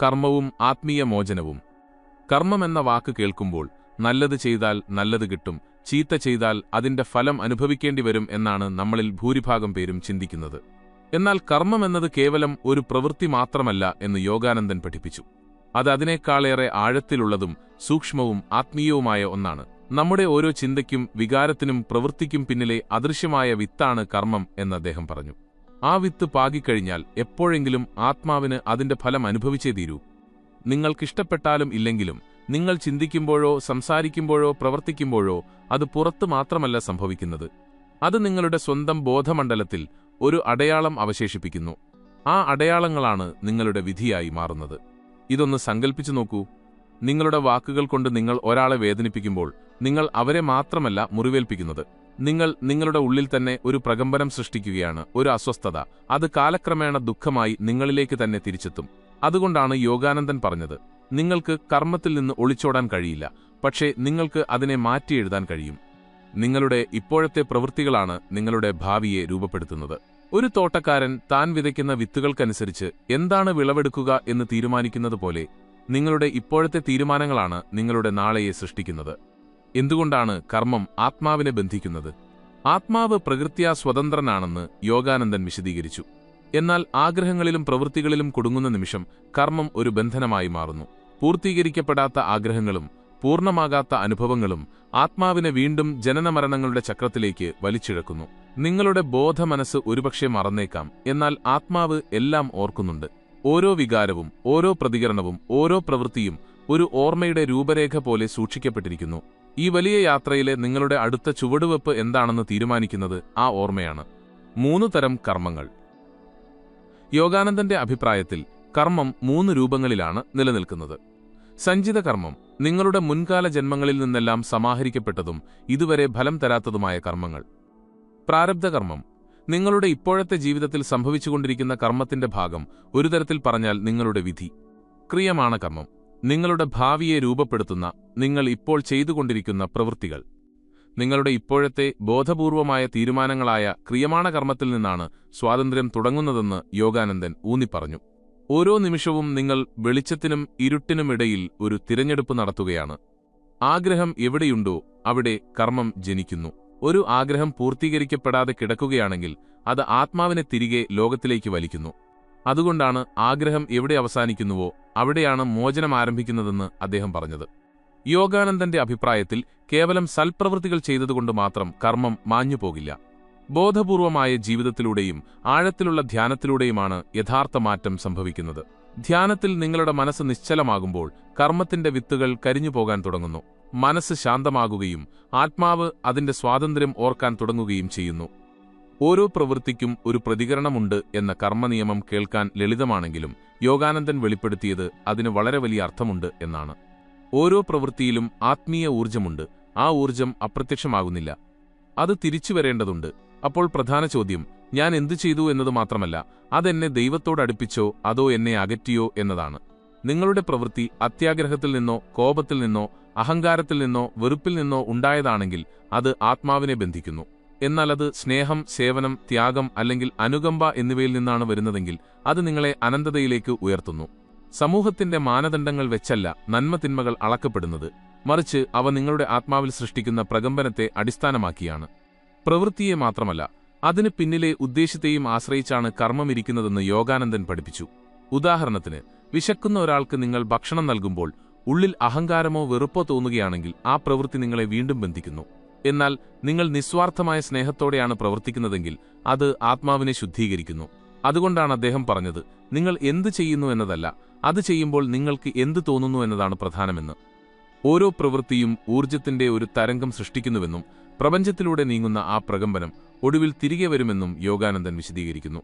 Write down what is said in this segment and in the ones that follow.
കർമ്മവും ആത്മീയ മോചനവും. കർമ്മമെന്ന വാക്ക് കേൾക്കുമ്പോൾ നല്ലത് ചെയ്താൽ നല്ലത് കിട്ടും, ചീത്ത ചെയ്താൽ അതിന്റെ ഫലം അനുഭവിക്കേണ്ടി വരും എന്നാണ് നമ്മളിൽ ഭൂരിഭാഗം പേരും ചിന്തിക്കുന്നത്. എന്നാൽ കർമ്മമെന്നത് കേവലം ഒരു പ്രവൃത്തി മാത്രമല്ല എന്ന് യോഗാനന്ദൻ പഠിപ്പിച്ചു. അത് അതിനേക്കാളേറെ ആഴത്തിലുള്ളതും സൂക്ഷ്മവും ആത്മീയവുമായ ഒന്നാണ്. നമ്മുടെ ഓരോ ചിന്തയ്ക്കും വികാരത്തിനും പ്രവൃത്തിക്കും പിന്നിലെ അദൃശ്യമായ വിത്താണ് കർമ്മം എന്ന് അദ്ദേഹം പറഞ്ഞു. ആ വിത്ത് പാകിക്കഴിഞ്ഞാൽ എപ്പോഴെങ്കിലും ആത്മാവിന് അതിന്റെ ഫലം അനുഭവിച്ചേ തീരൂ. നിങ്ങൾക്കിഷ്ടപ്പെട്ടാലും ഇല്ലെങ്കിലും നിങ്ങൾ ചിന്തിക്കുമ്പോഴോ സംസാരിക്കുമ്പോഴോ പ്രവർത്തിക്കുമ്പോഴോ അത് പുറത്ത് മാത്രമല്ല സംഭവിക്കുന്നത്. അത് നിങ്ങളുടെ സ്വന്തം ബോധമണ്ഡലത്തിൽ ഒരു അടയാളം അവശേഷിപ്പിക്കുന്നു. ആ അടയാളങ്ങളാണ് നിങ്ങളുടെ വിധിയായി മാറുന്നത്. ഇതൊന്ന് സങ്കൽപ്പിച്ചു നോക്കൂ. നിങ്ങളുടെ വാക്കുകൾ കൊണ്ട് നിങ്ങൾ ഒരാളെ വേദനിപ്പിക്കുമ്പോൾ നിങ്ങൾ അവരെ മാത്രമല്ല മുറിവേൽപ്പിക്കുന്നത്. നിങ്ങൾ നിങ്ങളുടെ ഉള്ളിൽ തന്നെ ഒരു പ്രകമ്പനം സൃഷ്ടിക്കുകയാണ്, ഒരു അസ്വസ്ഥത. അത് കാലക്രമേണ ദുഃഖമായി നിങ്ങളിലേക്ക് തന്നെ തിരിച്ചെത്തും. അതുകൊണ്ടാണ് യോഗാനന്ദൻ പറഞ്ഞത്, നിങ്ങൾക്ക് കർമ്മത്തിൽ നിന്ന് ഒളിച്ചോടാൻ കഴിയില്ല, പക്ഷേ നിങ്ങൾക്ക് അതിനെ മാറ്റിയെഴുതാൻ കഴിയും. നിങ്ങളുടെ ഇപ്പോഴത്തെ പ്രവൃത്തികളാണ് നിങ്ങളുടെ ഭാവിയെ രൂപപ്പെടുത്തുന്നത്. ഒരു തോട്ടക്കാരൻ താൻ വിതയ്ക്കുന്ന വിത്തുകൾക്കനുസരിച്ച് എന്താണ് വിളവെടുക്കുക എന്ന് തീരുമാനിക്കുന്നത് പോലെ നിങ്ങളുടെ ഇപ്പോഴത്തെ തീരുമാനങ്ങളാണ് നിങ്ങളുടെ നാളെയെ സൃഷ്ടിക്കുന്നത്. എന്തുകൊണ്ടാണ് കർമ്മം ആത്മാവിനെ ബന്ധിക്കുന്നത്? ആത്മാവ് പ്രകൃത്യാ സ്വതന്ത്രനാണെന്ന് യോഗാനന്ദൻ വിശദീകരിച്ചു. എന്നാൽ ആഗ്രഹങ്ങളിലും പ്രവൃത്തികളിലും കുടുങ്ങുന്ന നിമിഷം കർമ്മം ഒരു ബന്ധനമായി മാറുന്നു. പൂർത്തീകരിക്കപ്പെടാത്ത ആഗ്രഹങ്ങളും പൂർണ്ണമാകാത്ത അനുഭവങ്ങളും ആത്മാവിനെ വീണ്ടും ജനനമരണങ്ങളുടെ ചക്രത്തിലേക്ക് വലിച്ചിഴക്കുന്നു. നിങ്ങളുടെ ബോധമനസ്സ് ഒരുപക്ഷെ മറന്നേക്കാം, എന്നാൽ ആത്മാവ് എല്ലാം ഓർക്കുന്നുണ്ട്. ഓരോ വികാരവും ഓരോ പ്രതികരണവും ഓരോ പ്രവൃത്തിയും ഒരു ഓർമ്മയുടെ രൂപരേഖ പോലെ സൂക്ഷിക്കപ്പെട്ടിരിക്കുന്നു. ഈ വലിയ യാത്രയിലെ നിങ്ങളുടെ അടുത്ത ചുവടുവെപ്പ് എന്താണെന്ന് തീരുമാനിക്കുന്നത് ആ ഓർമ്മയാണ്. 3 തരം കർമ്മങ്ങൾ. യോഗാനന്ദന്റെ അഭിപ്രായത്തിൽ കർമ്മം 3 രൂപങ്ങളിലാണ് നിലനിൽക്കുന്നത്. സഞ്ചിത കർമ്മം, നിങ്ങളുടെ മുൻകാല ജന്മങ്ങളിൽ നിന്നെല്ലാം സമാഹരിക്കപ്പെട്ടതും ഇതുവരെ ഫലം തരാത്തതുമായ കർമ്മങ്ങൾ. പ്രാരബ്ധകർമ്മം, നിങ്ങളുടെ ഇപ്പോഴത്തെ ജീവിതത്തിൽ സംഭവിച്ചുകൊണ്ടിരിക്കുന്ന കർമ്മത്തിന്റെ ഭാഗം, ഒരു തരത്തിൽ പറഞ്ഞാൽ നിങ്ങളുടെ വിധി. ക്രിയമാണ കർമ്മം, നിങ്ങളുടെ ഭാവിയെ രൂപപ്പെടുത്തുന്ന നിങ്ങൾ ഇപ്പോൾ ചെയ്തുകൊണ്ടിരിക്കുന്ന പ്രവൃത്തികൾ. നിങ്ങളുടെ ഇപ്പോഴത്തെ ബോധപൂർവമായ തീരുമാനങ്ങളായ ക്രിയമാണ കർമ്മത്തിൽ നിന്നാണ് സ്വാതന്ത്ര്യം തുടങ്ങുന്നതെന്ന് യോഗാനന്ദൻ ഊന്നിപ്പറഞ്ഞു. ഓരോ നിമിഷവും നിങ്ങൾ വെളിച്ചത്തിനും ഇരുട്ടിനുമിടയിൽ ഒരു തിരഞ്ഞെടുപ്പ് നടത്തുകയാണ്. ആഗ്രഹം എവിടെയുണ്ടോ അവിടെ കർമ്മം ജനിക്കുന്നു. ഒരു ആഗ്രഹം പൂർത്തീകരിക്കപ്പെടാതെ കിടക്കുകയാണെങ്കിൽ അത് ആത്മാവിനെ തിരികെ ലോകത്തിലേക്ക് വലിക്കുന്നു. അതുകൊണ്ടാണ് ആഗ്രഹം എവിടെ അവസാനിക്കുന്നുവോ അവിടെയാണ് മോചനം ആരംഭിക്കുന്നതെന്ന് അദ്ദേഹം പറഞ്ഞത്. യോഗാനന്ദന്റെ അഭിപ്രായത്തിൽ കേവലം സൽപ്രവൃത്തികൾ ചെയ്തതുകൊണ്ട് മാത്രം കർമ്മം മാഞ്ഞുപോകില്ല. ബോധപൂർവമായ ജീവിതത്തിലൂടെയും ആഴത്തിലുള്ള ധ്യാനത്തിലൂടെയുമാണ് യഥാർത്ഥ മാറ്റം സംഭവിക്കുന്നത്. ധ്യാനത്തിൽ നിങ്ങളുടെ മനസ്സ് നിശ്ചലമാകുമ്പോൾ കർമ്മത്തിന്റെ വിത്തുകൾ കരിഞ്ഞുപോകാൻ തുടങ്ങുന്നു. മനസ്സ് ശാന്തമാകുകയും ആത്മാവ് അതിന്റെ സ്വാതന്ത്ര്യം ഓർക്കാൻ തുടങ്ങുകയും ചെയ്യുന്നു. ഓരോ പ്രവൃത്തിക്കും ഒരു പ്രതികരണമുണ്ട് എന്ന കർമ്മനിയമം കേൾക്കാൻ ലളിതമാണെങ്കിലും യോഗാനന്ദൻ വെളിപ്പെടുത്തിയത് അതിന് വളരെ വലിയ അർത്ഥമുണ്ട് എന്നാണ്. ഓരോ പ്രവൃത്തിയിലും ആത്മീയ ഊർജ്ജമുണ്ട്. ആ ഊർജ്ജം അപ്രത്യക്ഷമാകുന്നില്ല, അത് തിരിച്ചുവരേണ്ടതുണ്ട്. അപ്പോൾ പ്രധാന ചോദ്യം ഞാൻ എന്തു ചെയ്തു എന്നത് മാത്രമല്ല, അതെന്നെ ദൈവത്തോടടുപ്പിച്ചോ അതോ എന്നെ അകറ്റിയോ എന്നതാണ്. നിങ്ങളുടെ പ്രവൃത്തി അത്യാഗ്രഹത്തിൽ നിന്നോ കോപത്തിൽ നിന്നോ അഹങ്കാരത്തിൽ നിന്നോ വെറുപ്പിൽ നിന്നോ ഉണ്ടായതാണെങ്കിൽ അത് ആത്മാവിനെ ബന്ധിക്കുന്നു. എന്നാൽ അത് സ്നേഹം, സേവനം, ത്യാഗം അല്ലെങ്കിൽ അനുകമ്പ എന്നിവയിൽ നിന്നാണ് വരുന്നതെങ്കിൽ അത് നിങ്ങളെ അനന്തതയിലേക്ക് ഉയർത്തുന്നു. സമൂഹത്തിന്റെ മാനദണ്ഡങ്ങൾ വെച്ചല്ല നന്മതിന്മകൾ അളക്കപ്പെടുന്നത്, മറിച്ച് അവ നിങ്ങളുടെ ആത്മാവിൽ സൃഷ്ടിക്കുന്ന പ്രകമ്പനത്തെ അടിസ്ഥാനമാക്കിയാണ്. പ്രവൃത്തിയെ മാത്രമല്ല, അതിന് പിന്നിലെ ഉദ്ദേശ്യത്തെയും ആശ്രയിച്ചാണ് കർമ്മമിരിക്കുന്നതെന്ന് യോഗാനന്ദൻ പഠിപ്പിച്ചു. ഉദാഹരണത്തിന്, വിശക്കുന്ന ഒരാൾക്ക് നിങ്ങൾ ഭക്ഷണം നൽകുമ്പോൾ ഉള്ളിൽ അഹങ്കാരമോ വെറുപ്പോ തോന്നുകയാണെങ്കിൽ ആ പ്രവൃത്തി നിങ്ങളെ വീണ്ടും ബന്ധിക്കുന്നു. എന്നാൽ നിങ്ങൾ നിസ്വാർത്ഥമായ സ്നേഹത്തോടെയാണ് പ്രവർത്തിക്കുന്നതെങ്കിൽ അത് ആത്മാവിനെ ശുദ്ധീകരിക്കുന്നു. അതുകൊണ്ടാണ് അദ്ദേഹം പറഞ്ഞത്, നിങ്ങൾ എന്ത് ചെയ്യുന്നു എന്നതല്ല, അത് ചെയ്യുമ്പോൾ നിങ്ങൾക്ക് എന്ത് തോന്നുന്നു എന്നതാണ് പ്രധാനമെന്ന്. ഓരോ പ്രവൃത്തിയും ഊർജ്ജത്തിന്റെ ഒരു തരംഗം സൃഷ്ടിക്കുന്നുവെന്നും പ്രപഞ്ചത്തിലൂടെ നീങ്ങുന്ന ആ പ്രകമ്പനം ഒടുവിൽ തിരികെ വരുമെന്നും യോഗാനന്ദൻ വിശദീകരിക്കുന്നു.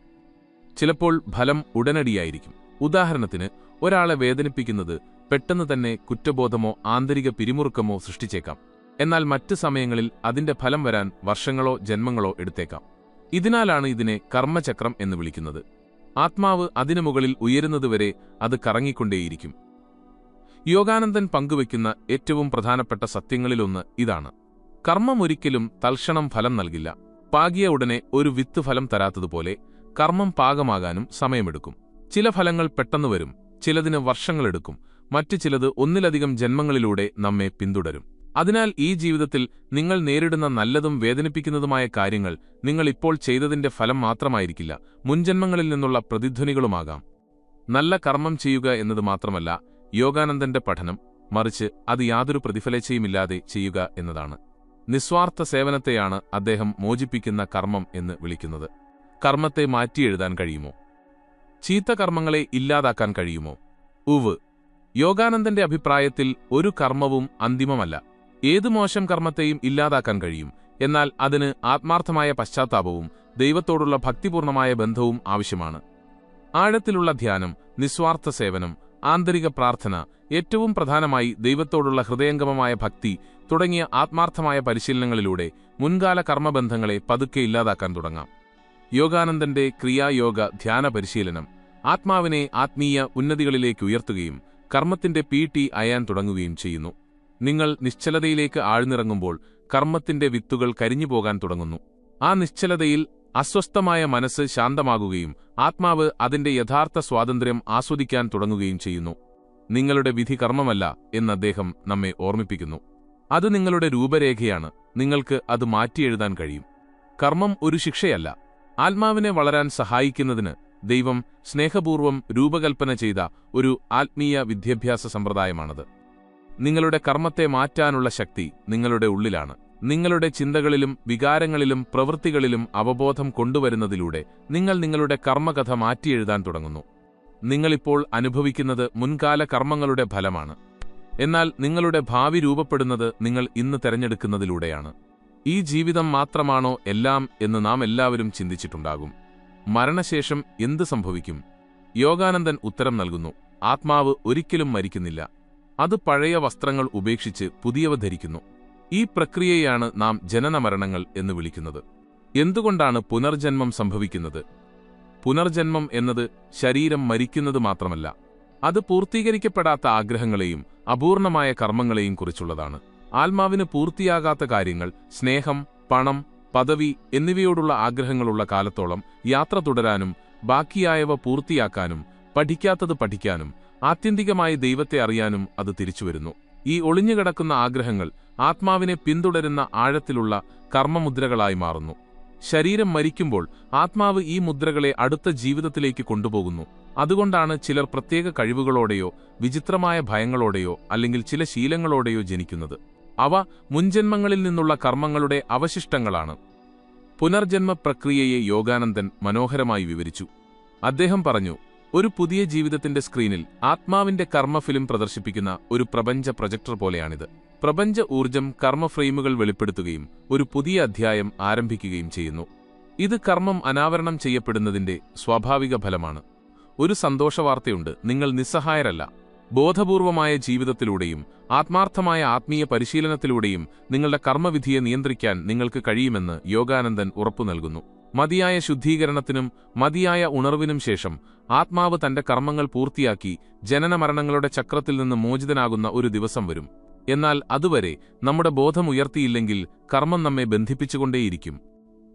ചിലപ്പോൾ ഫലം ഉടനടിയായിരിക്കും. ഉദാഹരണത്തിന്, ഒരാളെ വേദനിപ്പിക്കുന്നത് പെട്ടെന്ന് തന്നെ കുറ്റബോധമോ ആന്തരിക പിരിമുറുക്കമോ സൃഷ്ടിച്ചേക്കാം. എന്നാൽ മറ്റ് സമയങ്ങളിൽ അതിന്റെ ഫലം വരാൻ വർഷങ്ങളോ ജന്മങ്ങളോ എടുത്തേക്കാം. ഇതിനാലാണ് ഇതിനെ കർമ്മചക്രം എന്ന് വിളിക്കുന്നത്. ആത്മാവ് അതിനു മുകളിൽ ഉയരുന്നതുവരെ അത് കറങ്ങിക്കൊണ്ടേയിരിക്കും. യോഗാനന്ദൻ പങ്കുവയ്ക്കുന്ന ഏറ്റവും പ്രധാനപ്പെട്ട സത്യങ്ങളിലൊന്ന് ഇതാണ്: കർമ്മം ഒരിക്കലും തൽക്ഷണം ഫലം നൽകില്ല. പാകിയ ഉടനെ ഒരു വിത്ത് ഫലം തരാത്തതുപോലെ കർമ്മം പാകമാകാനും സമയമെടുക്കും. ചില ഫലങ്ങൾ പെട്ടെന്ന് വരും, ചിലതിന് വർഷങ്ങളെടുക്കും, മറ്റു ചിലത് ഒന്നിലധികം ജന്മങ്ങളിലൂടെ നമ്മെ പിന്തുടരും. അതിനാൽ ഈ ജീവിതത്തിൽ നിങ്ങൾ നേരിടുന്ന നല്ലതും വേദനിപ്പിക്കുന്നതുമായ കാര്യങ്ങൾ നിങ്ങൾ ഇപ്പോൾ ചെയ്തതിന്റെ ഫലം മാത്രമായിരിക്കില്ല, മുൻജന്മങ്ങളിൽ നിന്നുള്ള പ്രതിധ്വനികളുമാകാം. നല്ല കർമ്മം ചെയ്യുക എന്നത് മാത്രമല്ല യോഗാനന്ദന്റെ പഠനം, മറിച്ച് അത് യാതൊരു പ്രതിഫലേച്ഛയുമില്ലാതെ ചെയ്യുക എന്നതാണ്. നിസ്വാർത്ഥ സേവനത്തെയാണ് അദ്ദേഹം മോചിപ്പിക്കുന്ന കർമ്മം എന്ന് വിളിക്കുന്നത്. കർമ്മത്തെ മാറ്റിയെഴുതാൻ കഴിയുമോ? ചീത്ത കർമ്മങ്ങളെ ഇല്ലാതാക്കാൻ കഴിയുമോ? ഉവ്. യോഗാനന്ദന്റെ അഭിപ്രായത്തിൽ ഒരു കർമ്മവും അന്തിമമല്ല. ഏതു മോശം കർമ്മത്തെയും ഇല്ലാതാക്കാൻ കഴിയും. എന്നാൽ അതിന് ആത്മാർത്ഥമായ പശ്ചാത്താപവും ദൈവത്തോടുള്ള ഭക്തിപൂർണമായ ബന്ധവും ആവശ്യമാണ്. ആഴത്തിലുള്ള ധ്യാനം, നിസ്വാർത്ഥ സേവനം, ആന്തരിക പ്രാർത്ഥന, ഏറ്റവും പ്രധാനമായി ദൈവത്തോടുള്ള ഹൃദയംഗമമായ ഭക്തി തുടങ്ങിയ ആത്മാർത്ഥമായ പരിശീലനങ്ങളിലൂടെ മുൻകാല കർമ്മബന്ധങ്ങളെ പതുക്കെ ഇല്ലാതാക്കാൻ തുടങ്ങാം. യോഗാനന്ദന്റെ ക്രിയായോഗ ധ്യാന പരിശീലനം ആത്മാവിനെ ആത്മീയ ഉന്നതികളിലേക്ക് ഉയർത്തുകയും കർമ്മത്തിന്റെ പീട്ടി അയാൻ തുടങ്ങുകയും ചെയ്യുന്നു. നിങ്ങൾ നിശ്ചലതയിലേക്ക് ആഴ്ന്നിറങ്ങുമ്പോൾ കർമ്മത്തിന്റെ വിത്തുകൾ കരിഞ്ഞുപോകാൻ തുടങ്ങുന്നു. ആ നിശ്ചലതയിൽ അസ്വസ്ഥമായ മനസ്സ് ശാന്തമാകുകയും ആത്മാവ് അതിന്റെ യഥാർത്ഥ സ്വാതന്ത്ര്യം ആസ്വദിക്കാൻ തുടങ്ങുകയും ചെയ്യുന്നു. നിങ്ങളുടെ വിധി കർമ്മമല്ല എന്ന് അദ്ദേഹം നമ്മെ ഓർമ്മിപ്പിക്കുന്നു. അത് നിങ്ങളുടെ രൂപരേഖയാണ്. നിങ്ങൾക്ക് അത് മാറ്റിയെഴുതാൻ കഴിയും. കർമ്മം ഒരു ശിക്ഷയല്ല. ആത്മാവിനെ വളരാൻ സഹായിക്കുന്നതിന് ദൈവം സ്നേഹപൂർവ്വം രൂപകൽപ്പന ചെയ്ത ഒരു ആത്മീയ വിദ്യാഭ്യാസ സമ്പ്രദായമാണത്. നിങ്ങളുടെ കർമ്മത്തെ മാറ്റാനുള്ള ശക്തി നിങ്ങളുടെ ഉള്ളിലാണ്. നിങ്ങളുടെ ചിന്തകളിലും വികാരങ്ങളിലും പ്രവൃത്തികളിലും അവബോധം കൊണ്ടുവരുന്നതിലൂടെ നിങ്ങൾ നിങ്ങളുടെ കർമ്മകഥ മാറ്റിയെഴുതാൻ തുടങ്ങുന്നു. നിങ്ങളിപ്പോൾ അനുഭവിക്കുന്നത് മുൻകാല കർമ്മങ്ങളുടെ ഫലമാണ്. എന്നാൽ നിങ്ങളുടെ ഭാവി രൂപപ്പെടുന്നത് നിങ്ങൾ ഇന്ന് തെരഞ്ഞെടുക്കുന്നതിലൂടെയാണ്. ഈ ജീവിതം മാത്രമാണോ എല്ലാം എന്ന് നാം എല്ലാവരും ചിന്തിച്ചിട്ടുണ്ടാകും. മരണശേഷം എന്ത് സംഭവിക്കും? യോഗാനന്ദൻ ഉത്തരം നൽകുന്നു. ആത്മാവ് ഒരിക്കലും മരിക്കുന്നില്ല. അത് പഴയ വസ്ത്രങ്ങൾ ഉപേക്ഷിച്ച് പുതിയവ ധരിക്കുന്നു. ഈ പ്രക്രിയയാണ് നാം ജനനമരണങ്ങൾ എന്ന് വിളിക്കുന്നത്. എന്തുകൊണ്ടാണ് പുനർജന്മം സംഭവിക്കുന്നത്? പുനർജന്മം എന്നത് ശരീരം മരിക്കുന്നത് മാത്രമല്ല, അത് പൂർത്തീകരിക്കപ്പെടാത്ത ആഗ്രഹങ്ങളെയും അപൂർണമായ കർമ്മങ്ങളെയും കുറിച്ചുള്ളതാണ്. ആത്മാവിന് പൂർത്തിയാകാത്ത കാര്യങ്ങൾ, സ്നേഹം, പണം, പദവി എന്നിവയോടുള്ള ആഗ്രഹങ്ങളുള്ള കാലത്തോളം യാത്ര തുടരാനും ബാക്കിയായവ പൂർത്തിയാക്കാനും പഠിക്കാത്തത് പഠിക്കാനും ആത്യന്തികമായി ദൈവത്തെ അറിയാനും അത് തിരിച്ചുവരുന്നു. ഈ ഒളിഞ്ഞുകിടക്കുന്ന ആഗ്രഹങ്ങൾ ആത്മാവിനെ പിന്തുടരുന്ന ആഴത്തിലുള്ള കർമ്മമുദ്രകളായി മാറുന്നു. ശരീരം മരിക്കുമ്പോൾ ആത്മാവ് ഈ മുദ്രകളെ അടുത്ത ജീവിതത്തിലേക്ക് കൊണ്ടുപോകുന്നു. അതുകൊണ്ടാണ് ചിലർ പ്രത്യേക കഴിവുകളോടെയോ വിചിത്രമായ ഭയങ്ങളോടെയോ അല്ലെങ്കിൽ ചില ശീലങ്ങളോടെയോ ജനിക്കുന്നത്. അവ മുൻജന്മങ്ങളിൽ നിന്നുള്ള കർമ്മങ്ങളുടെ അവശിഷ്ടങ്ങളാണ്. പുനർജന്മ പ്രക്രിയയെ യോഗാനന്ദൻ മനോഹരമായി വിവരിച്ചു. അദ്ദേഹം പറഞ്ഞു, ഒരു പുതിയ ജീവിതത്തിന്റെ സ്ക്രീനിൽ ആത്മാവിന്റെ കർമ്മ ഫിലിം പ്രദർശിപ്പിക്കുന്ന ഒരു പ്രപഞ്ച പ്രൊജക്ടർ പോലെയാണിത്. പ്രപഞ്ച ഊർജം കർമ്മ ഫ്രെയിമുകൾ വെളിപ്പെടുത്തുകയും ഒരു പുതിയ അധ്യായം ആരംഭിക്കുകയും ചെയ്യുന്നു. ഇത് കർമ്മം അനാവരണം ചെയ്യപ്പെടുന്നതിന്റെ സ്വാഭാവിക ഫലമാണ്. ഒരു സന്തോഷവാർത്തയുണ്ട്: നിങ്ങൾ നിസ്സഹായരല്ല. ബോധപൂർവമായ ജീവിതത്തിലൂടെയും ആത്മാർത്ഥമായ ആത്മീയ പരിശീലനത്തിലൂടെയും നിങ്ങളുടെ കർമ്മവിധിയെ നിയന്ത്രിക്കാൻ നിങ്ങൾക്ക് കഴിയുമെന്ന് യോഗാനന്ദൻ ഉറപ്പു നൽകുന്നു. മതിയായ ശുദ്ധീകരണത്തിനും മതിയായ ഉണർവിനും ശേഷം ആത്മാവ് തന്റെ കർമ്മങ്ങൾ പൂർത്തിയാക്കി ജനനമരണങ്ങളുടെ ചക്രത്തിൽ നിന്ന് മോചിതനാകുന്ന ഒരു ദിവസം വരും. എന്നാൽ അതുവരെ നമ്മുടെ ബോധം ഉയർത്തിയില്ലെങ്കിൽ കർമ്മം നമ്മെ ബന്ധിപ്പിച്ചുകൊണ്ടേയിരിക്കും.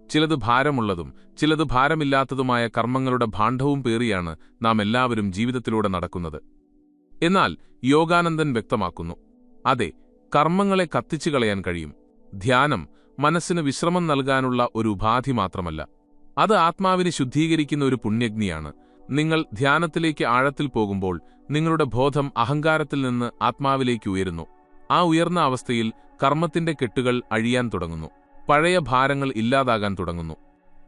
ചിലത് ഭാരമുള്ളതും ചിലത് ഭാരമില്ലാത്തതുമായ കർമ്മങ്ങളുടെ ഭാണ്ഡവും പേറിയാണ് നാം എല്ലാവരും ജീവിതത്തിലൂടെ നടക്കുന്നത്. എന്നാൽ യോഗാനന്ദൻ വ്യക്തമാക്കുന്നു, അതെ, കർമ്മങ്ങളെ കത്തിച്ചു കളയാൻ കഴിയും. ധ്യാനം മനസ്സിന് വിശ്രമം നൽകാനുള്ള ഒരു ഉപാധി മാത്രമല്ല, അത് ആത്മാവിനെ ശുദ്ധീകരിക്കുന്ന ഒരു പുണ്യഗ്നിയാണ്. നിങ്ങൾ ധ്യാനത്തിലേക്ക് ആഴത്തിൽ പോകുമ്പോൾ നിങ്ങളുടെ ബോധം അഹങ്കാരത്തിൽ നിന്ന് ആത്മാവിലേക്ക് ഉയരുന്നു. ആ ഉയർന്ന അവസ്ഥയിൽ കർമ്മത്തിന്റെ കെട്ടുകൾ അഴിയാൻ തുടങ്ങുന്നു. പഴയ ഭാരങ്ങൾ ഇല്ലാതാകാൻ തുടങ്ങുന്നു.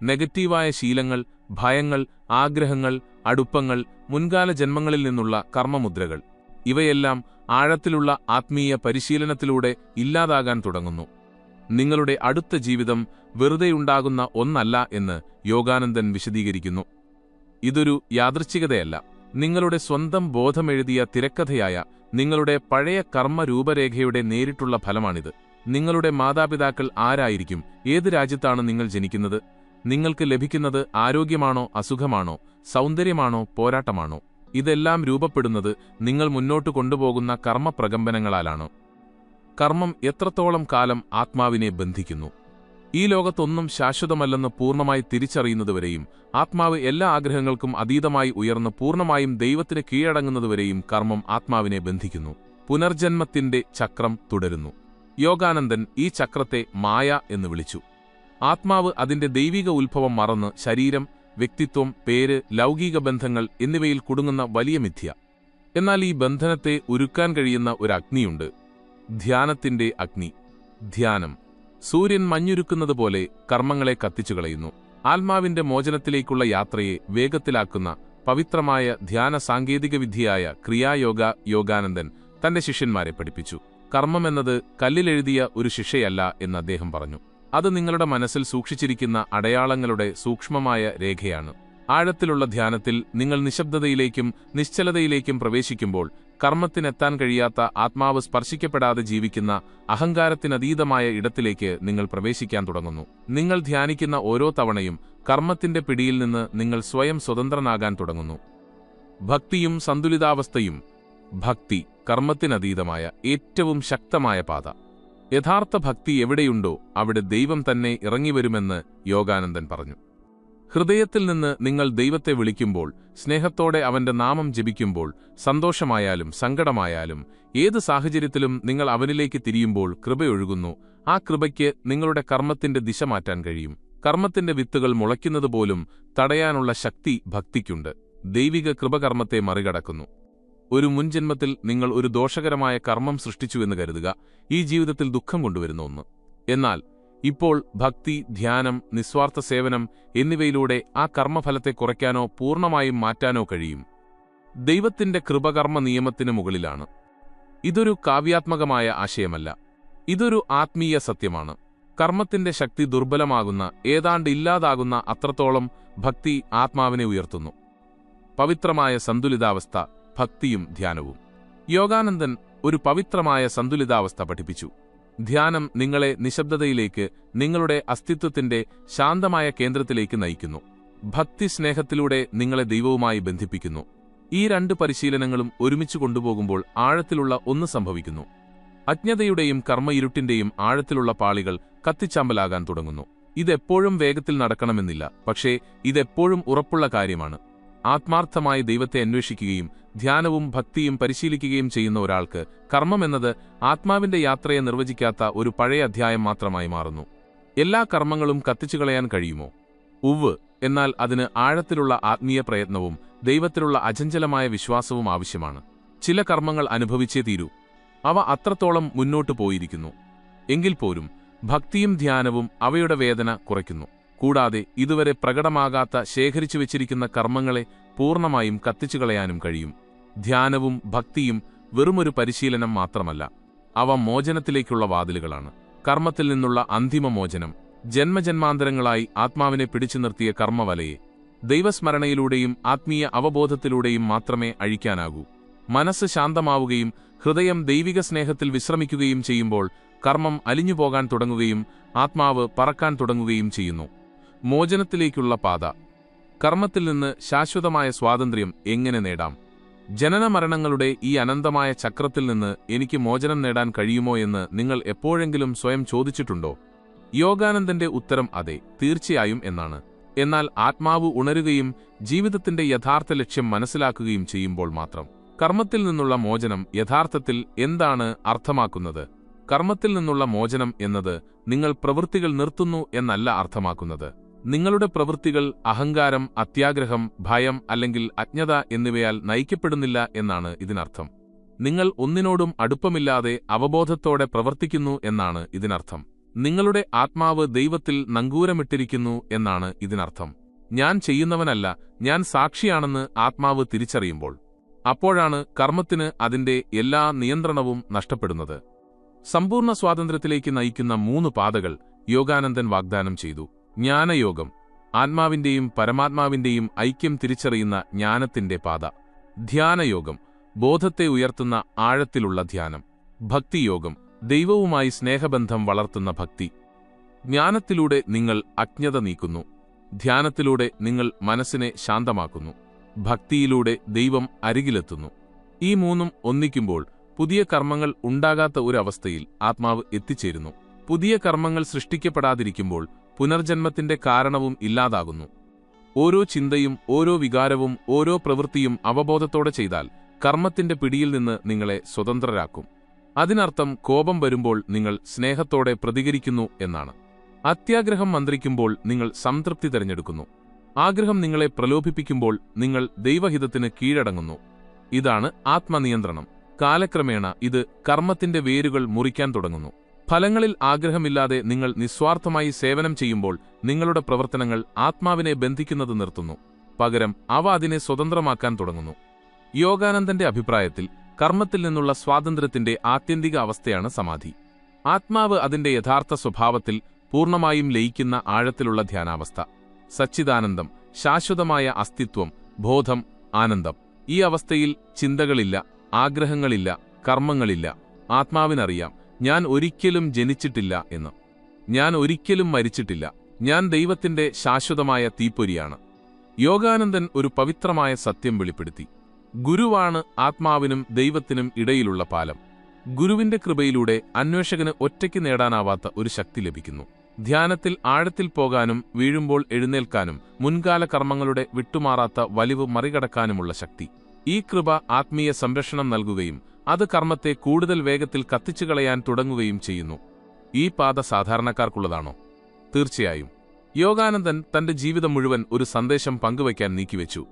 നെഗറ്റീവായ ശീലങ്ങൾ, ഭയങ്ങൾ, ആഗ്രഹങ്ങൾ, അടുപ്പങ്ങൾ, മുൻകാല ജന്മങ്ങളിൽ നിന്നുള്ള കർമ്മമുദ്രകൾ, ഇവയെല്ലാം ആഴത്തിലുള്ള ആത്മീയ പരിശീലനത്തിലൂടെ ഇല്ലാതാകാൻ തുടങ്ങുന്നു. നിങ്ങളുടെ അടുത്ത ജീവിതം വെറുതെയുണ്ടാകുന്ന ഒന്നല്ല എന്ന് യോഗാനന്ദൻ വിശദീകരിക്കുന്നു. ഇതൊരു യാദൃച്ഛികതയല്ല. നിങ്ങളുടെ സ്വന്തം ബോധമെഴുതിയ തിരക്കഥയായ നിങ്ങളുടെ പഴയ കർമ്മ രൂപരേഖയുടെ നേരിട്ടുള്ള ഫലമാണിത്. നിങ്ങളുടെ മാതാപിതാക്കൾ ആരായിരിക്കും? ഏത് രാജ്യത്താണ് നിങ്ങൾ ജനിക്കുന്നത്? നിങ്ങൾക്ക് ലഭിക്കുന്നത് ആരോഗ്യമാണോ അസുഖമാണോ, സൗന്ദര്യമാണോ പോരാട്ടമാണോ? ഇതെല്ലാം രൂപപ്പെടുന്നത് നിങ്ങൾ മുന്നോട്ട് കൊണ്ടുപോകുന്ന കർമ്മപ്രകമ്പനങ്ങളാലാണ്. കർമ്മം എത്രത്തോളം കാലം ആത്മാവിനെ ബന്ധിക്കുന്നു? ഈ ലോകത്തൊന്നും ശാശ്വതമല്ലെന്ന് പൂർണ്ണമായി തിരിച്ചറിയുന്നതുവരെയും ആത്മാവ് എല്ലാ ആഗ്രഹങ്ങൾക്കും അതീതമായി ഉയർന്ന് പൂർണ്ണമായും ദൈവത്തിന് കീഴടങ്ങുന്നതുവരെയും കർമ്മം ആത്മാവിനെ ബന്ധിക്കുന്നു. പുനർജന്മത്തിന്റെ ചക്രം തുടരുന്നു. യോഗാനന്ദൻ ഈ ചക്രത്തെ മായ എന്ന് വിളിച്ചു. ആത്മാവ് അതിന്റെ ദൈവിക ഉത്ഭവം മറന്ന് ശരീരം, വ്യക്തിത്വം, പേര്, ലൗകിക ബന്ധങ്ങൾ എന്നിവയിൽ കുടുങ്ങുന്ന വലിയ മിഥ്യ. എന്നാൽ ഈ ബന്ധനത്തെ ഉരുക്കാൻ കഴിയുന്ന ഒരു അഗ്നിയുണ്ട്. ധ്യാനത്തിന്റെ അഗ്നി. ധ്യാനം സൂര്യൻ മഞ്ഞുരുക്കുന്നതുപോലെ കർമ്മങ്ങളെ കത്തിച്ചുകളയുന്നു. ആത്മാവിന്റെ മോചനത്തിലേക്കുള്ള യാത്രയെ വേഗത്തിലാക്കുന്ന പവിത്രമായ ധ്യാന സാങ്കേതികവിദ്യയായ ക്രിയായോഗ യോഗാനന്ദൻ തന്റെ ശിഷ്യന്മാരെ പഠിപ്പിച്ചു. കർമ്മമെന്നത് കല്ലിലെഴുതിയ ഒരു ശിക്ഷയല്ല എന്ന് അദ്ദേഹം പറഞ്ഞു. അത് നിങ്ങളുടെ മനസ്സിൽ സൂക്ഷിച്ചിരിക്കുന്ന അടയാളങ്ങളുടെ സൂക്ഷ്മമായ രേഖയാണ്. ആഴത്തിലുള്ള ധ്യാനത്തിൽ നിങ്ങൾ നിശബ്ദതയിലേക്കും നിശ്ചലതയിലേക്കും പ്രവേശിക്കുമ്പോൾ കർമ്മത്തിനെത്താൻ കഴിയാത്ത ആത്മാവ് സ്പർശിക്കപ്പെടാതെ ജീവിക്കുന്ന അഹങ്കാരത്തിനതീതമായ ഇടത്തിലേക്ക് നിങ്ങൾ പ്രവേശിക്കാൻ തുടങ്ങുന്നു. നിങ്ങൾ ധ്യാനിക്കുന്ന ഓരോ തവണയും കർമ്മത്തിന്റെ പിടിയിൽ നിന്ന് നിങ്ങൾ സ്വയം സ്വതന്ത്രനാകാൻ തുടങ്ങുന്നു. ഭക്തിയും സന്തുലിതാവസ്ഥയും. ഭക്തി കർമ്മത്തിനതീതമായ ഏറ്റവും ശക്തമായ പാത. യഥാർത്ഥ ഭക്തി എവിടെയുണ്ടോ അവിടെ ദൈവം തന്നെ ഇറങ്ങിവരുമെന്ന് യോഗാനന്ദൻ പറഞ്ഞു. ഹൃദയത്തിൽ നിന്ന് നിങ്ങൾ ദൈവത്തെ വിളിക്കുമ്പോൾ, സ്നേഹത്തോടെ അവന്റെ നാമം ജപിക്കുമ്പോൾ, സന്തോഷമായാലും സങ്കടമായാലും ഏത് സാഹചര്യത്തിലും നിങ്ങൾ അവനിലേക്ക് തിരിയുമ്പോൾ കൃപയൊഴുകുന്നു. ആ കൃപയ്ക്ക് നിങ്ങളുടെ കർമ്മത്തിന്റെ ദിശ മാറ്റാൻ കഴിയും. കർമ്മത്തിന്റെ വിത്തുകൾ മുളയ്ക്കുന്നതുപോലും തടയാനുള്ള ശക്തി ഭക്തിക്കുണ്ട്. ദൈവിക കൃപകർമ്മത്തെ മറികടക്കുന്നു. ഒരു മുൻജന്മത്തിൽ നിങ്ങൾ ഒരു ദോഷകരമായ കർമ്മം സൃഷ്ടിച്ചുവെന്ന് കരുതുക, ഈ ജീവിതത്തിൽ ദുഃഖം കൊണ്ടുവരുന്ന ഒന്ന്. എന്നാൽ ഇപ്പോൾ ഭക്തി, ധ്യാനം, നിസ്വാർത്ഥ സേവനം എന്നിവയിലൂടെ ആ കർമ്മഫലത്തെ കുറയ്ക്കാനോ പൂർണ്ണമായും മാറ്റാനോ കഴിയും. ദൈവത്തിന്റെ കൃപകർമ്മ നിയമത്തിന് മുകളിലാണ്. ഇതൊരു കാവ്യാത്മകമായ ആശയമല്ല, ഇതൊരു ആത്മീയ സത്യമാണ്. കർമ്മത്തിന്റെ ശക്തി ദുർബലമാകുന്ന, ഏതാണ്ട് ഇല്ലാതാകുന്ന അത്രത്തോളം ഭക്തി ആത്മാവിനെ ഉയർത്തുന്നു. പവിത്രമായ സന്തുലിതാവസ്ഥ, ഭക്തിയും ധ്യാനവും. യോഗാനന്ദൻ ഒരു പവിത്രമായ സന്തുലിതാവസ്ഥ പഠിപ്പിച്ചു. ധ്യാനം നിങ്ങളെ നിശബ്ദതയിലേക്ക്, നിങ്ങളുടെ അസ്തിത്വത്തിന്റെ ശാന്തമായ കേന്ദ്രത്തിലേക്ക് നയിക്കുന്നു. ഭക്തി സ്നേഹത്തിലൂടെ നിങ്ങളെ ദൈവവുമായി ബന്ധിപ്പിക്കുന്നു. ഈ രണ്ട് പരിശീലനങ്ങളും ഒരുമിച്ച് കൊണ്ടുപോകുമ്പോൾ ആഴത്തിലുള്ള ഒന്ന് സംഭവിക്കുന്നു. അജ്ഞതയുടെയും കർമ്മ ഇരുട്ടിന്റെയും ആഴത്തിലുള്ള പാളികൾ കത്തിച്ചാമ്പലാകാൻ തുടങ്ങുന്നു. ഇതെപ്പോഴും വേഗത്തിൽ നടക്കണമെന്നില്ല, പക്ഷേ ഇതെപ്പോഴും ഉറപ്പുള്ള കാര്യമാണ്. ആത്മാർത്ഥമായി ദൈവത്തെ അന്വേഷിക്കുകയും ധ്യാനവും ഭക്തിയും പരിശീലിക്കുകയും ചെയ്യുന്ന ഒരാൾക്ക് കർമ്മമെന്നത് ആത്മാവിന്റെ യാത്രയെ നിർവചിക്കാത്ത ഒരു പഴയ അധ്യായം മാത്രമായി മാറുന്നു. എല്ലാ കർമ്മങ്ങളും കത്തിച്ചുകളയാൻ കഴിയുമോ? ഉവ്വ്. എന്നാൽ അതിന് ആഴത്തിലുള്ള ആത്മീയ പ്രയത്നവും ദൈവത്തിലുള്ള അചഞ്ചലമായ വിശ്വാസവും ആവശ്യമാണ്. ചില കർമ്മങ്ങൾ അനുഭവിച്ചേ തീരൂ. അവ അത്രത്തോളം മുന്നോട്ടു പോയിരിക്കുന്നു. എങ്കിൽ പോലും ഭക്തിയും ധ്യാനവും അവയുടെ വേദന കുറയ്ക്കുന്നു. കൂടാതെ ഇതുവരെ പ്രകടമാകാത്ത ശേഖരിച്ചു വച്ചിരിക്കുന്ന കർമ്മങ്ങളെ പൂർണ്ണമായും കത്തിച്ചുകളയാനും കഴിയും. ധ്യാനവും ഭക്തിയും വെറുമൊരു പരിശീലനം മാത്രമല്ല, അവ മോചനത്തിലേക്കുള്ള വാതിലുകളാണ്. കർമ്മത്തിൽ നിന്നുള്ള അന്തിമ മോചനം, ജന്മജന്മാന്തരങ്ങളായി ആത്മാവിനെ പിടിച്ചു നിർത്തിയ കർമ്മവലയെ ദൈവസ്മരണയിലൂടെയും ആത്മീയ അവബോധത്തിലൂടെയും മാത്രമേ അഴിക്കാനാകൂ. മനസ്സ് ശാന്തമാവുകയും ഹൃദയം ദൈവിക സ്നേഹത്തിൽ വിശ്രമിക്കുകയും ചെയ്യുമ്പോൾ കർമ്മം അലിഞ്ഞുപോകാൻ തുടങ്ങുകയും ആത്മാവ് പറക്കാൻ തുടങ്ങുകയും ചെയ്യുന്നു. മോചനത്തിലേക്കുള്ള പാത. കർമ്മത്തിൽ നിന്ന് ശാശ്വതമായ സ്വാതന്ത്ര്യം എങ്ങനെ നേടാം? ജനനമരണങ്ങളുടെ ഈ അനന്തമായ ചക്രത്തിൽ നിന്ന് എനിക്ക് മോചനം നേടാൻ കഴിയുമോ എന്ന് നിങ്ങൾ എപ്പോഴെങ്കിലും സ്വയം ചോദിച്ചിട്ടുണ്ടോ? യോഗാനന്ദന്റെ ഉത്തരം അതെ, തീർച്ചയായും എന്നാണ്. എന്നാൽ ആത്മാവ് ഉണരുകയും ജീവിതത്തിന്റെ യഥാർത്ഥ ലക്ഷ്യം മനസ്സിലാക്കുകയും ചെയ്യുമ്പോൾ മാത്രം. കർമ്മത്തിൽ നിന്നുള്ള മോചനം യഥാർത്ഥത്തിൽ എന്താണ് അർത്ഥമാക്കുന്നത്? കർമ്മത്തിൽ നിന്നുള്ള മോചനം എന്നത് നിങ്ങൾ പ്രവൃത്തികൾ നിർത്തുന്നു എന്നല്ല അർത്ഥമാക്കുന്നത്. നിങ്ങളുടെ പ്രവൃത്തികൾ അഹങ്കാരം, അത്യാഗ്രഹം, ഭയം അല്ലെങ്കിൽ അജ്ഞത എന്നിവയാൽ നയിക്കപ്പെടുന്നില്ല എന്നാണ് ഇതിനർത്ഥം. നിങ്ങൾ ഒന്നിനോടും അടുപ്പമില്ലാതെ അവബോധത്തോടെ പ്രവർത്തിക്കുന്നു എന്നാണ് ഇതിനർത്ഥം. നിങ്ങളുടെ ആത്മാവ് ദൈവത്തിൽ നങ്കൂരമിട്ടിരിക്കുന്നു എന്നാണ് ഇതിനർത്ഥം. ഞാൻ ചെയ്യുന്നവനല്ല, ഞാൻ സാക്ഷിയാണെന്ന് ആത്മാവ് തിരിച്ചറിയുമ്പോൾ. അപ്പോഴാണ് കർമ്മത്തിന് അതിന്റെ എല്ലാ നിയന്ത്രണവും നഷ്ടപ്പെടുന്നത്. സമ്പൂർണ്ണ സ്വാതന്ത്ര്യത്തിലേക്ക് നയിക്കുന്ന 3 പാതകൾ യോഗാനന്ദൻ വാഗ്ദാനം ചെയ്തു. ജ്ഞാനയോഗം, ആത്മാവിന്റെയും പരമാത്മാവിന്റെയും ഐക്യം തിരിച്ചറിയുന്ന ജ്ഞാനത്തിന്റെ പാത. ധ്യാനയോഗം, ബോധത്തെ ഉയർത്തുന്ന ആഴത്തിലുള്ള ധ്യാനം. ഭക്തിയോഗം, ദൈവവുമായി സ്നേഹബന്ധം വളർത്തുന്ന ഭക്തി. ജ്ഞാനത്തിലൂടെ നിങ്ങൾ അജ്ഞത നീക്കുന്നു. ധ്യാനത്തിലൂടെ നിങ്ങൾ മനസ്സിനെ ശാന്തമാക്കുന്നു. ഭക്തിയിലൂടെ ദൈവം അരികിലെത്തുന്നു. ഈ 3 ഒന്നിക്കുമ്പോൾ പുതിയ കർമ്മങ്ങൾ ഉണ്ടാകാത്ത ഒരു അവസ്ഥയിൽ ആത്മാവ് എത്തിച്ചേരുന്നു. പുതിയ കർമ്മങ്ങൾ സൃഷ്ടിക്കപ്പെടാതിരിക്കുമ്പോൾ പുനർജന്മത്തിന്റെ കാരണവും ഇല്ലാതാകുന്നു. ഓരോ ചിന്തയും ഓരോ വികാരവും ഓരോ പ്രവൃത്തിയും അവബോധത്തോടെ ചെയ്താൽ കർമ്മത്തിന്റെ പിടിയിൽ നിന്ന് നിങ്ങളെ സ്വതന്ത്രരാക്കും. അതിനർത്ഥം കോപം വരുമ്പോൾ നിങ്ങൾ സ്നേഹത്തോടെ പ്രതികരിക്കുന്നു എന്നാണ്. അത്യാഗ്രഹം മന്ത്രിക്കുമ്പോൾ നിങ്ങൾ സംതൃപ്തി തിരഞ്ഞെടുക്കുന്നു. ആഗ്രഹം നിങ്ങളെ പ്രലോഭിപ്പിക്കുമ്പോൾ നിങ്ങൾ ദൈവഹിതത്തിന് കീഴടങ്ങുന്നു. ഇതാണ് ആത്മനിയന്ത്രണം. കാലക്രമേണ ഇത് കർമ്മത്തിന്റെ വേരുകൾ മുറിക്കാൻ തുടങ്ങുന്നു. ഫലങ്ങളിൽ ആഗ്രഹമില്ലാതെ നിങ്ങൾ നിസ്വാർത്ഥമായി സേവനം ചെയ്യുമ്പോൾ നിങ്ങളുടെ പ്രവർത്തനങ്ങൾ ആത്മാവിനെ ബന്ധിക്കുന്നത് നിർത്തുന്നു. പകരം അവ അതിനെ സ്വതന്ത്രമാക്കാൻ തുടങ്ങുന്നു. യോഗാനന്ദന്റെ അഭിപ്രായത്തിൽ കർമ്മത്തിൽ നിന്നുള്ള സ്വാതന്ത്ര്യത്തിന്റെ ആത്യന്തിക അവസ്ഥയാണ് സമാധി. ആത്മാവ് അതിന്റെ യഥാർത്ഥ സ്വഭാവത്തിൽ പൂർണ്ണമായും ലയിക്കുന്ന ആഴത്തിലുള്ള ധ്യാനാവസ്ഥ. സച്ചിദാനന്ദം, ശാശ്വതമായ അസ്തിത്വം, ബോധം, ആനന്ദം. ഈ അവസ്ഥയിൽ ചിന്തകളില്ല, ആഗ്രഹങ്ങളില്ല, കർമ്മങ്ങളില്ല. ആത്മാവിനറിയാം, ഞാൻ ഒരിക്കലും ജനിച്ചിട്ടില്ല എന്ന്. ഞാൻ ഒരിക്കലും മരിച്ചിട്ടില്ല. ഞാൻ ദൈവത്തിന്റെ ശാശ്വതമായ തീപ്പൊരിയാണ്. യോഗാനന്ദൻ ഒരു പവിത്രമായ സത്യം വെളിപ്പെടുത്തി. ഗുരുവാണ് ആത്മാവിനും ദൈവത്തിനും ഇടയിലുള്ള പാലം. ഗുരുവിന്റെ കൃപയിലൂടെ അന്വേഷകന് ഒറ്റയ്ക്ക് നേടാനാവാത്ത ഒരു ശക്തി ലഭിക്കുന്നു. ധ്യാനത്തിൽ ആഴത്തിൽ പോകാനും വീഴുമ്പോൾ എഴുന്നേൽക്കാനും മുൻകാല കർമ്മങ്ങളുടെ വിട്ടുമാറാത്ത വലിവ് മറികടക്കാനുമുള്ള ശക്തി. ഈ കൃപ ആത്മീയ സംരക്ഷണം നൽകുകയും അത് കർമ്മത്തെ കൂടുതൽ വേഗത്തിൽ കത്തിച്ചുകളയാൻ തുടങ്ങുകയും ചെയ്യുന്നു. ഈ പാത സാധാരണക്കാർക്കുള്ളതാണോ? തീർച്ചയായും. യോഗാനന്ദൻ തന്റെ ജീവിതം മുഴുവൻ ഒരു സന്ദേശം പങ്കുവയ്ക്കാൻ നീക്കിവെച്ചു.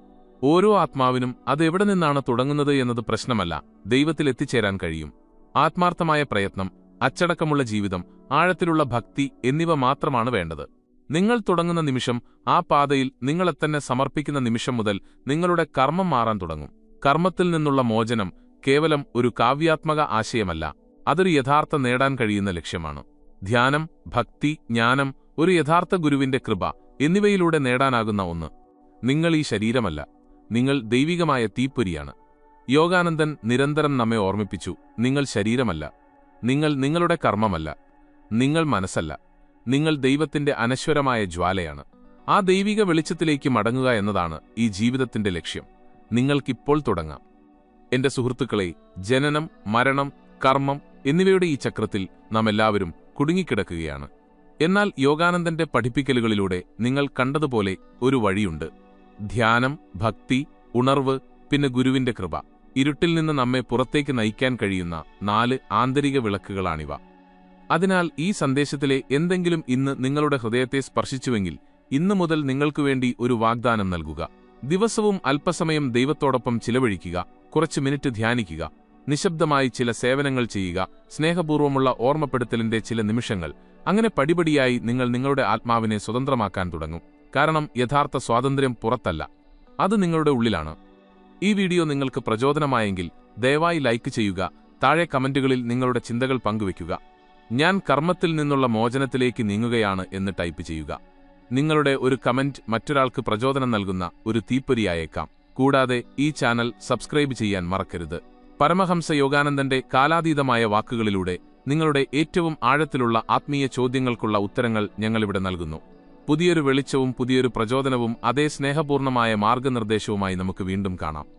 ഓരോ ആത്മാവിനും അത് എവിടെ നിന്നാണ് തുടങ്ങുന്നത് എന്നത് പ്രശ്നമല്ല, ദൈവത്തിൽ എത്തിച്ചേരാൻ കഴിയും. ആത്മാർത്ഥമായ പ്രയത്നം, അച്ചടക്കമുള്ള ജീവിതം, ആഴത്തിലുള്ള ഭക്തി എന്നിവ മാത്രമാണ് വേണ്ടത്. നിങ്ങൾ തുടങ്ങുന്ന നിമിഷം, ആ പാതയിൽ നിങ്ങളെത്തന്നെ സമർപ്പിക്കുന്ന നിമിഷം മുതൽ നിങ്ങളുടെ കർമ്മം മാറാൻ തുടങ്ങും. കർമ്മത്തിൽ നിന്നുള്ള മോചനം കേവലം ഒരു കാവ്യാത്മക ആശയമല്ല, അതൊരു യഥാർത്ഥ നേടാൻ കഴിയുന്ന ലക്ഷ്യമാണ്. ധ്യാനം, ഭക്തി, ജ്ഞാനം, ഒരു യഥാർത്ഥ ഗുരുവിന്റെ കൃപ എന്നിവയിലൂടെ നേടാനാകുന്ന ഒന്ന്. നിങ്ങൾ ഈ ശരീരമല്ല, നിങ്ങൾ ദൈവികമായ തീപ്പൊരിയാണ്. യോഗാനന്ദൻ നിരന്തരം നമ്മെ ഓർമ്മിപ്പിച്ചു, നിങ്ങൾ ശരീരമല്ല, നിങ്ങൾ നിങ്ങളുടെ കർമ്മമല്ല, നിങ്ങൾ മനസ്സല്ല, നിങ്ങൾ ദൈവത്തിന്റെ അനശ്വരമായ ജ്വാലയാണ്. ആ ദൈവിക വെളിച്ചത്തിലേക്ക് മടങ്ങുക എന്നതാണ് ഈ ജീവിതത്തിന്റെ ലക്ഷ്യം. നിങ്ങൾക്കിപ്പോൾ തുടങ്ങാം. എന്റെ സുഹൃത്തുക്കളെ, ജനനം, മരണം, കർമ്മം എന്നിവയുടെ ഈ ചക്രത്തിൽ നാം എല്ലാവരും കുടുങ്ങിക്കിടക്കുകയാണ്. എന്നാൽ യോഗാനന്ദന്റെ പഠിപ്പിക്കലുകളിലൂടെ നിങ്ങൾ കണ്ടതുപോലെ ഒരു വഴിയുണ്ട്. ധ്യാനം, ഭക്തി, ഉണർവ്, പിന്നെ ഗുരുവിന്റെ കൃപ. ഇരുട്ടിൽ നിന്ന് നമ്മെ പുറത്തേക്ക് നയിക്കാൻ കഴിയുന്ന 4 ആന്തരിക വിളക്കുകളാണിവ. അതിനാൽ ഈ സന്ദേശത്തിലെ എന്തെങ്കിലും ഇന്ന് നിങ്ങളുടെ ഹൃദയത്തെ സ്പർശിച്ചുവെങ്കിൽ ഇന്നു മുതൽ നിങ്ങൾക്കുവേണ്ടി ഒരു വാഗ്ദാനം നൽകുക. ദിവസവും അല്പസമയം ദൈവത്തോടൊപ്പം ചിലവഴിക്കുക, കുറച്ച് മിനിറ്റ് ധ്യാനിക്കുക, നിശബ്ദമായി ചില സേവനങ്ങൾ ചെയ്യുക, സ്നേഹപൂർവ്വമുള്ള ഓർമ്മപ്പെടുത്തലിന്റെ ചില നിമിഷങ്ങൾ. അങ്ങനെ പടിപടിയായി നിങ്ങൾ നിങ്ങളുടെ ആത്മാവിനെ സ്വതന്ത്രമാക്കാൻ തുടങ്ങും. കാരണം യഥാർത്ഥ സ്വാതന്ത്ര്യം പുറത്തല്ല, അത് നിങ്ങളുടെ ഉള്ളിലാണ്. ഈ വീഡിയോ നിങ്ങൾക്ക് പ്രചോദനമായെങ്കിൽ ദയവായി ലൈക്ക് ചെയ്യുക. താഴെ കമന്റുകളിൽ നിങ്ങളുടെ ചിന്തകൾ പങ്കുവയ്ക്കുക. ഞാൻ കർമ്മത്തിൽ നിന്നുള്ള മോചനത്തിലേക്ക് നീങ്ങുകയാണ് എന്ന് ടൈപ്പ് ചെയ്യുക. നിങ്ങളുടെ ഒരു കമന്റ് മറ്റൊരാൾക്ക് പ്രചോദനം നൽകുന്ന ഒരു തീപ്പൊരിയായേക്കാം. കൂടാതെ ഈ ചാനൽ സബ്സ്ക്രൈബ് ചെയ്യാൻ മറക്കരുത്. പരമഹംസ യോഗാനന്ദന്റെ കാലാതീതമായ വാക്കുകളിലൂടെ നിങ്ങളുടെ ഏറ്റവും ആഴത്തിലുള്ള ആത്മീയ ചോദ്യങ്ങൾക്കുള്ള ഉത്തരങ്ങൾ ഞങ്ങളിവിടെ നൽകുന്നു. പുതിയൊരു വെളിച്ചവും പുതിയൊരു പ്രചോദനവും അതേ സ്നേഹപൂർണമായ മാർഗനിർദ്ദേശവുമായി നമുക്ക് വീണ്ടും കാണാം.